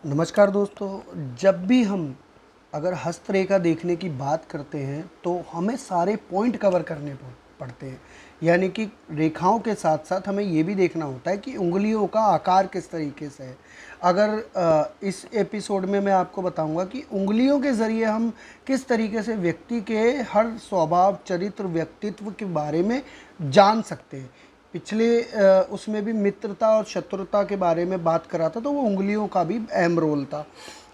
नमस्कार दोस्तों। जब भी हम अगर हस्तरेखा देखने की बात करते हैं तो हमें सारे पॉइंट कवर करने पड़ते हैं। यानी कि रेखाओं के साथ साथ हमें ये भी देखना होता है कि उंगलियों का आकार किस तरीके से है। अगर इस एपिसोड में मैं आपको बताऊंगा कि उंगलियों के ज़रिए हम किस तरीके से व्यक्ति के हर स्वभाव, चरित्र, व्यक्तित्व के बारे में जान सकते हैं। पिछले उसमें भी मित्रता और शत्रुता के बारे में बात करा था, तो वो उंगलियों का भी अहम रोल था।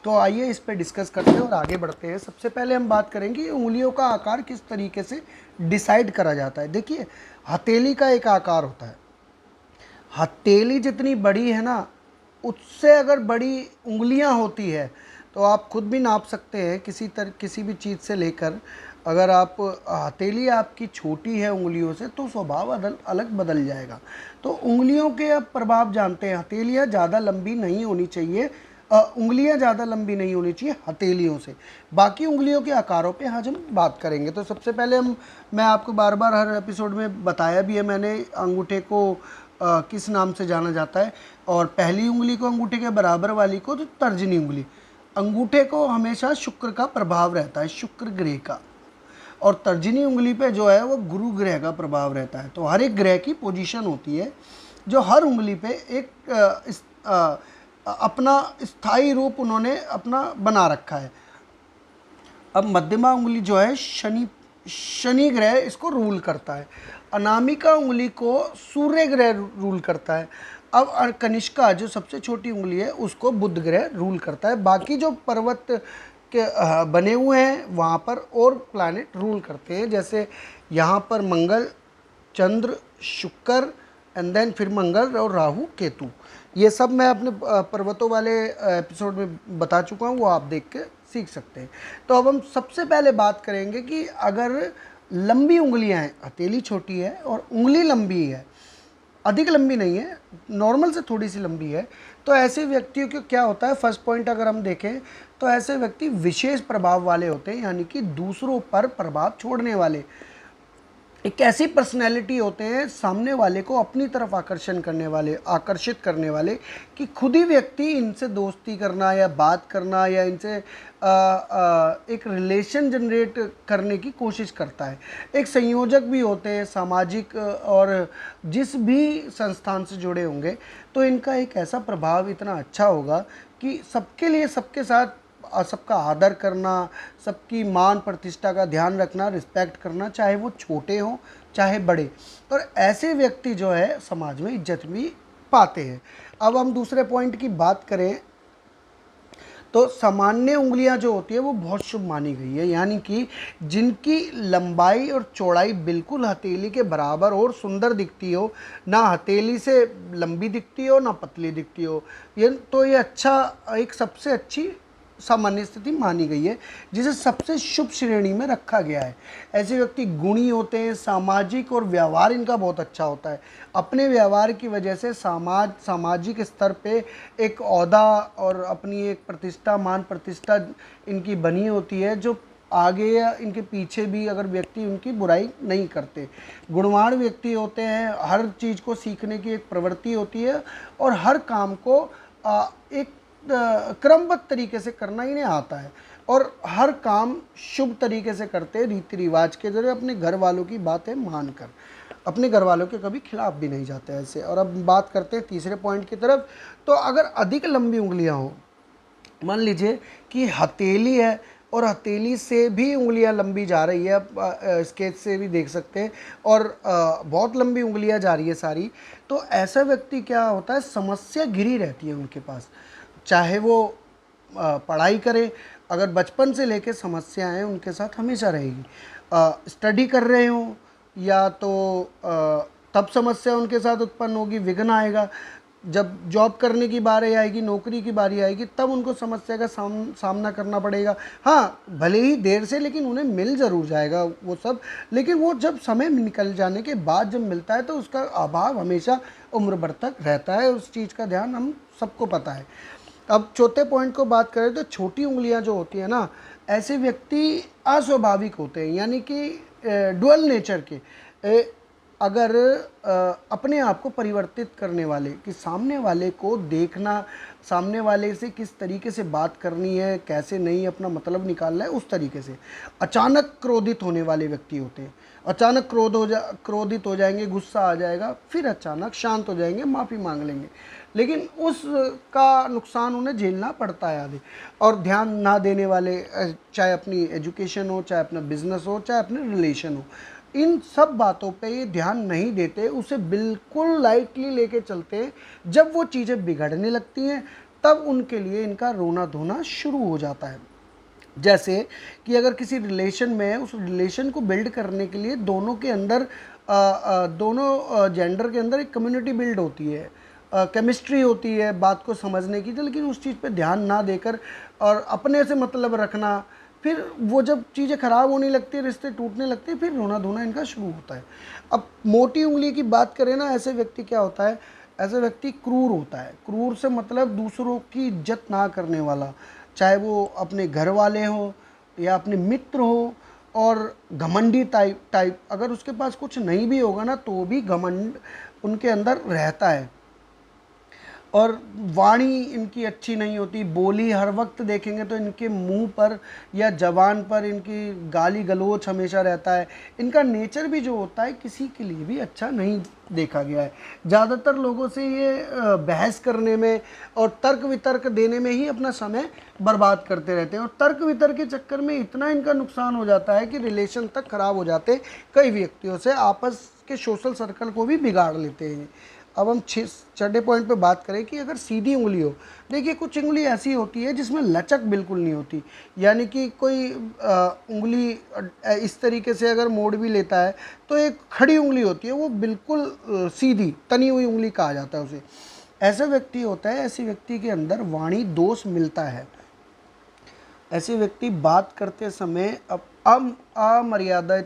तो आइए इस पे डिस्कस करते हैं और आगे बढ़ते हैं। सबसे पहले हम बात करेंगे उंगलियों का आकार किस तरीके से डिसाइड करा जाता है। देखिए, हथेली का एक आकार होता है। हथेली जितनी बड़ी है ना, उससे अगर बड़ी उंगलियां होती है तो आप खुद भी नाप सकते हैं। किसी भी चीज़ से लेकर, अगर आप हथेली आपकी छोटी है उंगलियों से, तो स्वभाव अलग बदल जाएगा। तो उंगलियों के अब प्रभाव जानते हैं। हथेलियाँ ज़्यादा लंबी नहीं होनी चाहिए, उंगलियां ज़्यादा लंबी नहीं होनी चाहिए हथेलियों से। बाकी उंगलियों के आकारों पे आज हम बात करेंगे। तो सबसे पहले मैं आपको बार बार हर एपिसोड में बताया भी है मैंने, अंगूठे को किस नाम से जाना जाता है। और पहली उंगली को अंगूठे के बराबर वाली को तो तर्जनी उंगली। अंगूठे को हमेशा शुक्र का प्रभाव रहता है, शुक्र ग्रह का। और तर्जनी उंगली पे जो है वो गुरु ग्रह का प्रभाव रहता है। तो हर एक ग्रह की पोजीशन होती है जो हर उंगली पे एक अपना स्थायी रूप उन्होंने अपना बना रखा है। अब मध्यमा उंगली जो है शनि ग्रह इसको रूल करता है। अनामिका उंगली को सूर्य ग्रह रूल करता है। अब कनिष्का जो सबसे छोटी उंगली है उसको बुध ग्रह रूल करता है। बाकी जो पर्वत के बने हुए हैं वहाँ पर और प्लैनेट रूल करते हैं। जैसे यहाँ पर मंगल, चंद्र, शुक्र, एंड देन फिर मंगल और राहु, केतु। ये सब मैं अपने पर्वतों वाले एपिसोड में बता चुका हूँ, वो आप देख के सीख सकते हैं। तो अब हम सबसे पहले बात करेंगे कि अगर लंबी उंगलियां हैं, हथेली छोटी है और उंगली लंबी है, अधिक लंबी नहीं है, नॉर्मल से थोड़ी सी लंबी है, तो ऐसे व्यक्तियों को क्या होता है। फर्स्ट पॉइंट अगर हम देखें तो ऐसे व्यक्ति विशेष प्रभाव वाले होते हैं, यानी कि दूसरों पर प्रभाव छोड़ने वाले। एक ऐसी पर्सनैलिटी होते हैं सामने वाले को अपनी तरफ आकर्षित करने वाले, कि खुद ही व्यक्ति इनसे दोस्ती करना या बात करना या इनसे एक रिलेशन जनरेट करने की कोशिश करता है। एक संयोजक भी होते हैं सामाजिक, और जिस भी संस्थान से जुड़े होंगे तो इनका एक ऐसा प्रभाव इतना अच्छा होगा कि सबके लिए, सबके साथ सबका आदर करना, सबकी मान प्रतिष्ठा का ध्यान रखना, रिस्पेक्ट करना, चाहे वो छोटे हों चाहे बड़े। और ऐसे व्यक्ति जो है समाज में इज्जत भी पाते हैं। अब हम दूसरे पॉइंट की बात करें तो सामान्य उंगलियां जो होती है वो बहुत शुभ मानी गई है। यानी कि जिनकी लंबाई और चौड़ाई बिल्कुल हथेली के बराबर और सुंदर दिखती हो, ना हथेली से लंबी दिखती हो ना पतली दिखती हो, ये अच्छा, एक सबसे अच्छी सामान्य स्थिति मानी गई है, जिसे सबसे शुभ श्रेणी में रखा गया है। ऐसे व्यक्ति गुणी होते हैं, सामाजिक और व्यवहार इनका बहुत अच्छा होता है। अपने व्यवहार की वजह से सामाजिक स्तर पे एक ओहदा और अपनी एक प्रतिष्ठा, मान प्रतिष्ठा इनकी बनी होती है, जो आगे या इनके पीछे भी अगर व्यक्ति उनकी बुराई नहीं करते। गुणवान व्यक्ति होते हैं, हर चीज़ को सीखने की एक प्रवृत्ति होती है और हर काम को एक क्रमबद्ध तरीके से करना इन्हें आता है, और हर काम शुभ तरीके से करते हैं, रीति रिवाज के जरिए, अपने घर वालों की बातें मानकर, अपने घर वालों के कभी खिलाफ भी नहीं जाते ऐसे। और अब बात करते हैं तीसरे पॉइंट की तरफ। तो अगर अधिक लंबी उंगलियां हो, मान लीजिए कि हथेली है और हथेली से भी उंगलियां लंबी जा रही है, आप स्केच से भी देख सकते हैं, और बहुत लंबी उंगलियां जा रही है सारी, तो ऐसा व्यक्ति क्या होता है, समस्या घिरी रहती है उनके पास। चाहे वो पढ़ाई करें, अगर बचपन से लेकर समस्याएं उनके साथ हमेशा रहेगी। स्टडी कर रहे हो या तो तब समस्या उनके साथ उत्पन्न होगी, विघ्न आएगा। जब जॉब करने की बारी आएगी, नौकरी की बारी आएगी, तब उनको समस्या का सामना करना पड़ेगा। हाँ, भले ही देर से, लेकिन उन्हें मिल ज़रूर जाएगा वो सब। लेकिन वो जब समय निकल जाने के बाद जब मिलता है तो उसका अभाव हमेशा उम्र भर तक रहता है। उस चीज़ का ध्यान हम सबको पता है। अब चौथे पॉइंट को बात करें तो छोटी उंगलियां जो होती है ना, ऐसे व्यक्ति अस्वाभाविक होते हैं, यानी कि डुअल नेचर के। अगर अपने आप को परिवर्तित करने वाले, कि सामने वाले को देखना, सामने वाले से किस तरीके से बात करनी है, कैसे नहीं अपना मतलब निकालना है, उस तरीके से अचानक क्रोधित होने वाले व्यक्ति होते हैं। अचानक क्रोधित हो जाएंगे, गुस्सा आ जाएगा, फिर अचानक शांत हो जाएंगे, माफ़ी मांग लेंगे, लेकिन उसका नुकसान उन्हें झेलना पड़ता है आगे। और ध्यान ना देने वाले, चाहे अपनी एजुकेशन हो, चाहे अपना बिजनेस हो, चाहे अपने रिलेशन हो, इन सब बातों पे ये ध्यान नहीं देते, उसे बिल्कुल लाइटली लेके चलते हैं। जब वो चीज़ें बिगड़ने लगती हैं तब उनके लिए इनका रोना धोना शुरू हो जाता है। जैसे कि अगर किसी रिलेशन में है, उस रिलेशन को बिल्ड करने के लिए दोनों के अंदर दोनों जेंडर के अंदर एक कम्युनिटी बिल्ड होती है, केमिस्ट्री होती है बात को समझने की, लेकिन उस चीज़ पे ध्यान ना देकर और अपने से मतलब रखना, फिर वो जब चीज़ें ख़राब होने लगती है, रिश्ते टूटने लगते हैं, फिर रोना धोना इनका शुरू होता है। अब मोटी उंगली की बात करें ना, ऐसे व्यक्ति क्या होता है, ऐसे व्यक्ति क्रूर होता है। क्रूर से मतलब दूसरों की इज्जत ना करने वाला, चाहे वो अपने घर वाले हों या अपने मित्र हो, और घमंडी टाइप अगर उसके पास कुछ नहीं भी होगा ना तो भी घमंड उनके अंदर रहता है। और वाणी इनकी अच्छी नहीं होती, बोली हर वक्त देखेंगे तो इनके मुंह पर या जबान पर इनकी गाली गलौज हमेशा रहता है। इनका नेचर भी जो होता है किसी के लिए भी अच्छा नहीं देखा गया है। ज़्यादातर लोगों से ये बहस करने में और तर्क वितर्क देने में ही अपना समय बर्बाद करते रहते हैं, और तर्क वितर्क के चक्कर में इतना इनका नुकसान हो जाता है कि रिलेशन तक ख़राब हो जाते हैं। कई व्यक्तियों से आपस के सोशल सर्कल को भी बिगाड़ लेते हैं। अब हम छठे पॉइंट पे बात करें कि अगर सीधी उंगली हो, देखिए कुछ उंगली ऐसी होती है जिसमें लचक बिल्कुल नहीं होती, यानी कि कोई उंगली इस तरीके से अगर मोड़ भी लेता है तो एक खड़ी उंगली होती है, वो बिल्कुल सीधी तनी हुई उंगली कहा जाता है उसे। ऐसा व्यक्ति होता है, ऐसे व्यक्ति के अंदर वाणी दोष मिलता है। ऐसे व्यक्ति बात करते समय अब अमर्यादा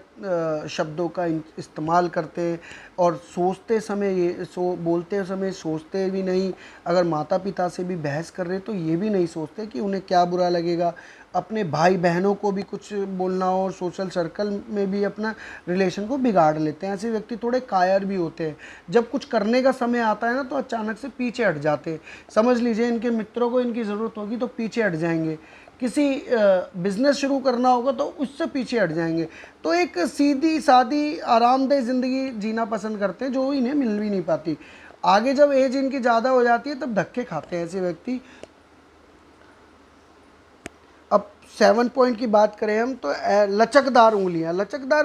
शब्दों का इस्तेमाल करते हैं, और सोचते समय बोलते समय सोचते भी नहीं। अगर माता पिता से भी बहस कर रहे तो ये भी नहीं सोचते कि उन्हें क्या बुरा लगेगा। अपने भाई बहनों को भी कुछ बोलना हो और सोशल सर्कल में भी अपना रिलेशन को बिगाड़ लेते हैं। ऐसे व्यक्ति थोड़े कायर भी होते हैं, जब कुछ करने का समय आता है ना तो अचानक से पीछे हट जाते हैं। समझ लीजिए इनके मित्रों को इनकी ज़रूरत होगी तो पीछे हट जाएंगे, किसी बिजनेस शुरू करना होगा तो उससे पीछे हट जाएंगे। तो एक सीधी सादी आरामदेह ज़िंदगी जीना पसंद करते हैं, जो इन्हें मिल भी नहीं पाती। आगे जब एज इनकी ज़्यादा हो जाती है तब धक्के खाते हैं ऐसे व्यक्ति। अब 7 पॉइंट की बात करें हम तो लचकदार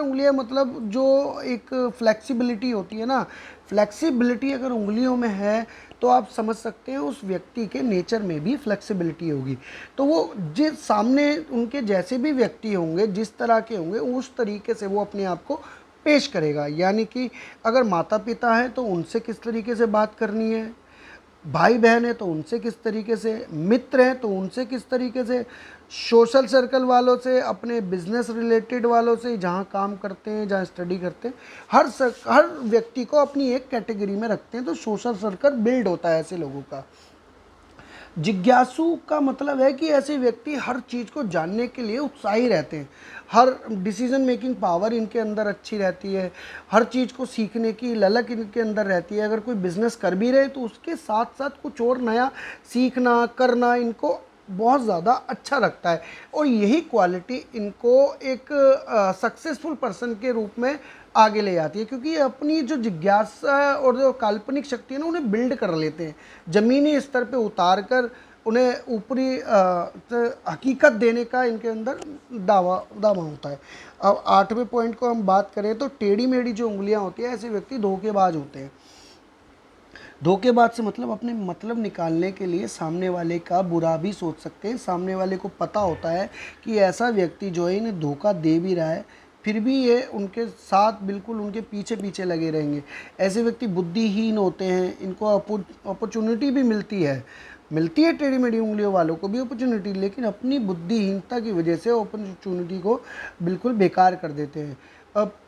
उंगलियां मतलब जो एक फ्लेक्सिबिलिटी होती है ना, फ्लेक्सिबिलिटी अगर उंगलियों में है तो आप समझ सकते हैं उस व्यक्ति के नेचर में भी फ्लेक्सिबिलिटी होगी। तो वो जिस सामने उनके जैसे भी व्यक्ति होंगे, जिस तरह के होंगे, उस तरीके से वो अपने आप को पेश करेगा। यानी कि अगर माता पिता हैं तो उनसे किस तरीके से बात करनी है, भाई बहन है तो उनसे किस तरीके से, मित्र हैं तो उनसे किस तरीके से, सोशल सर्कल वालों से, अपने बिजनेस रिलेटेड वालों से, जहाँ काम करते हैं, जहाँ स्टडी करते हैं, हर व्यक्ति को अपनी एक कैटेगरी में रखते हैं। तो सोशल सर्कल बिल्ड होता है ऐसे लोगों का। जिज्ञासु का मतलब है कि ऐसे व्यक्ति हर चीज़ को जानने के लिए उत्साही रहते हैं, हर डिसीजन मेकिंग पावर इनके अंदर अच्छी रहती है, हर चीज़ को सीखने की ललक इनके अंदर रहती है। अगर कोई बिजनेस कर भी रहे तो उसके साथ साथ कुछ और नया सीखना करना इनको बहुत ज़्यादा अच्छा लगता है, और यही क्वालिटी इनको एक सक्सेसफुल पर्सन के रूप में आगे ले जाती है, क्योंकि ये अपनी जो जिज्ञासा और जो काल्पनिक शक्ति है ना उन्हें बिल्ड कर लेते हैं, ज़मीनी स्तर पे उतार कर उन्हें ऊपरी हकीकत देने का इनके अंदर दावा होता है। अब 8वें पॉइंट को हम बात करें तो टेढ़ी मेढ़ी जो उंगलियां होती है, ऐसे व्यक्ति धोखेबाज होते हैं। धोखेबाज से मतलब अपने मतलब निकालने के लिए सामने वाले का बुरा भी सोच सकते हैं। सामने वाले को पता होता है कि ऐसा व्यक्ति जो है इन्हें धोखा दे भी रहा है, फिर भी ये उनके साथ बिल्कुल उनके पीछे पीछे लगे रहेंगे। ऐसे व्यक्ति बुद्धिहीन होते हैं, इनको अपॉर्चुनिटी भी मिलती है टेढ़ी मेढ़ी उंगलियों वालों को भी अपॉर्चुनिटी, लेकिन अपनी बुद्धिहीनता की वजह से अपॉर्चुनिटी को बिल्कुल बेकार कर देते हैं। अब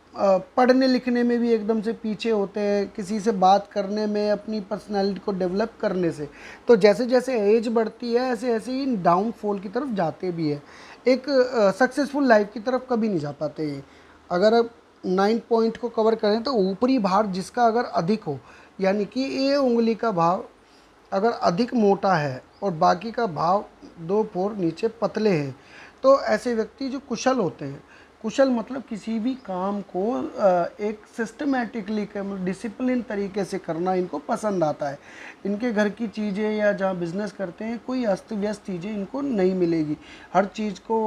पढ़ने लिखने में भी एकदम से पीछे होते हैं, किसी से बात करने में, अपनी पर्सनालिटी को डेवलप करने से। तो जैसे जैसे एज बढ़ती है ऐसे ऐसे ही डाउनफॉल की तरफ जाते भी है, एक सक्सेसफुल लाइफ की तरफ कभी नहीं जा पाते ये। अगर 9 पॉइंट को कवर करें तो ऊपरी भार जिसका अगर अधिक हो, यानी कि ये उंगली का भाव अगर अधिक मोटा है और बाकी का भाव 2 पोर नीचे पतले हैं, तो ऐसे व्यक्ति जो कुशल होते हैं, कुशल मतलब किसी भी काम को एक सिस्टमेटिकली डिसिप्लिन तरीके से करना इनको पसंद आता है। इनके घर की चीज़ें या जहाँ बिजनेस करते हैं कोई अस्त व्यस्त चीज़ें इनको नहीं मिलेगी। हर चीज़ को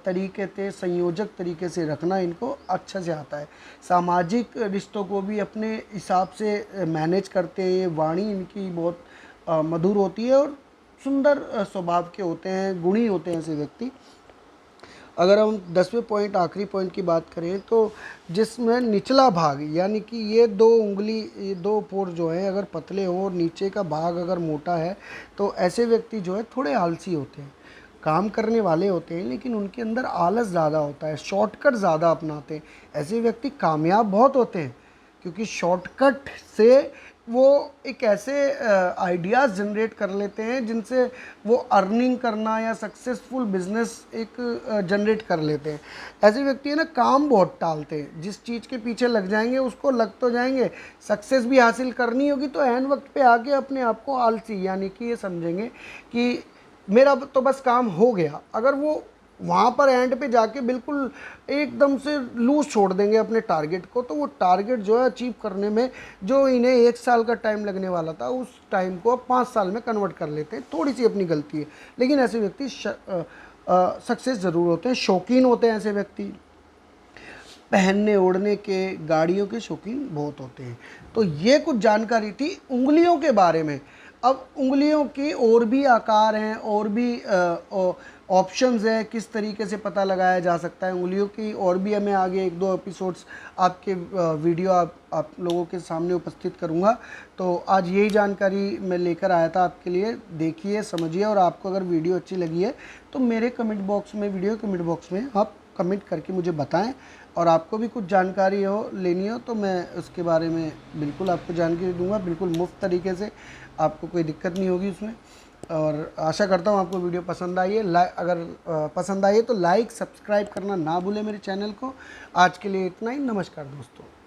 तरीके से संयोजक तरीके से रखना इनको अच्छा से आता है। सामाजिक रिश्तों को भी अपने हिसाब से मैनेज करते हैं। वाणी इनकी बहुत मधुर होती है और सुंदर स्वभाव के होते हैं, गुणी होते हैं ऐसे व्यक्ति। अगर हम 10वें पॉइंट आखिरी पॉइंट की बात करें तो जिसमें निचला भाग यानी कि ये 2 उंगली, ये 2 पोर जो है अगर पतले हों और नीचे का भाग अगर मोटा है, तो ऐसे व्यक्ति जो है थोड़े आलसी होते हैं। काम करने वाले होते हैं लेकिन उनके अंदर आलस ज़्यादा होता है, शॉर्टकट ज़्यादा अपनाते हैं। ऐसे व्यक्ति कामयाब बहुत होते हैं क्योंकि शॉर्टकट से वो एक ऐसे आइडियाज़ जनरेट कर लेते हैं जिनसे वो अर्निंग करना या सक्सेसफुल बिजनेस एक जनरेट कर लेते हैं। ऐसे व्यक्ति है ना काम बहुत टालते हैं, जिस चीज़ के पीछे लग जाएंगे उसको लग तो जाएंगे, सक्सेस भी हासिल करनी होगी तो ऐन वक्त पे आके अपने आप को आलसी यानी कि ये समझेंगे कि मेरा तो बस काम हो गया। अगर वो वहाँ पर एंड पे जाके बिल्कुल एकदम से लूज छोड़ देंगे अपने टारगेट को, तो वो टारगेट जो है अचीव करने में जो इन्हें 1 साल का टाइम लगने वाला था उस टाइम को 5 साल में कन्वर्ट कर लेते हैं। थोड़ी सी अपनी गलती है, लेकिन ऐसे व्यक्ति सक्सेस ज़रूर होते हैं। शौकीन होते हैं ऐसे व्यक्ति, पहनने ओढ़ने के, गाड़ियों के शौकीन बहुत होते हैं। तो ये कुछ जानकारी थी उंगलियों के बारे में। अब उंगलियों की और भी आकार हैं और भी ऑप्शंस हैं किस तरीके से पता लगाया जा सकता है उंगलियों की, और भी हमें आगे 1-2 एपिसोड्स आपके वीडियो आप लोगों के सामने उपस्थित करूंगा। तो आज यही जानकारी मैं लेकर आया था आपके लिए। देखिए, समझिए, और आपको अगर वीडियो अच्छी लगी है तो मेरे कमेंट बॉक्स में, वीडियो कमेंट बॉक्स में आप कमेंट करके मुझे बताएं। और आपको भी कुछ जानकारी हो लेनी हो तो मैं उसके बारे में बिल्कुल आपको जानकारी दूंगा, बिल्कुल मुफ्त तरीके से, आपको कोई दिक्कत नहीं होगी उसमें। और आशा करता हूँ आपको वीडियो पसंद आई है। अगर पसंद आई है तो लाइक सब्सक्राइब करना ना भूलें मेरे चैनल को। आज के लिए इतना ही। नमस्कार दोस्तों।